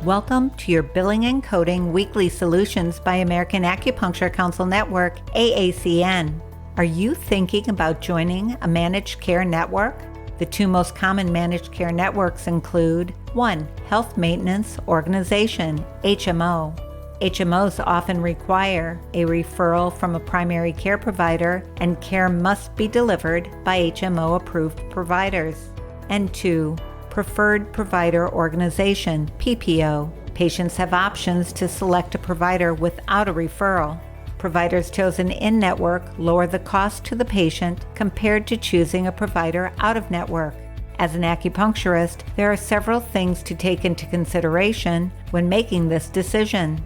Welcome to your Billing and Coding Weekly Solutions by American Acupuncture Council Network, AACN. Are you thinking about joining a managed care network? The two most common managed care networks include 1. Health Maintenance Organization, HMO. HMOs often require a referral from a primary care provider, and care must be delivered by HMO-approved providers. And 2. Preferred Provider Organization, PPO. Patients have options to select a provider without a referral. Providers chosen in-network lower the cost to the patient compared to choosing a provider out-of-network. As an acupuncturist, there are several things to take into consideration when making this decision.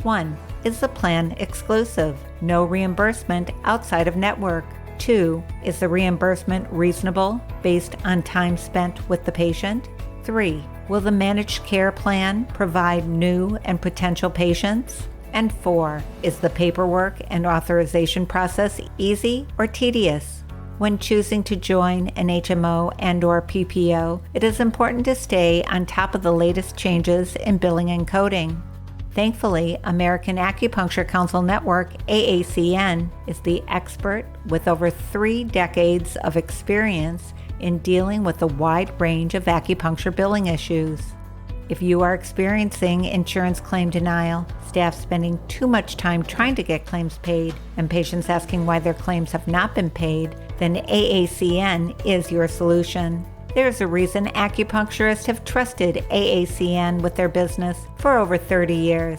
1. Is the plan exclusive? No reimbursement outside of network. 2. Is the reimbursement reasonable based on time spent with the patient? 3. Will the managed care plan provide new and potential patients? And 4. Is the paperwork and authorization process easy or tedious? When choosing to join an HMO and/or PPO, it is important to stay on top of the latest changes in billing and coding. Thankfully, American Acupuncture Council Network, AACN, is the expert with over 3 decades of experience in dealing with a wide range of acupuncture billing issues. If you are experiencing insurance claim denial, staff spending too much time trying to get claims paid, and patients asking why their claims have not been paid, then AACN is your solution. There's a reason acupuncturists have trusted AACN with their business for over 30 years.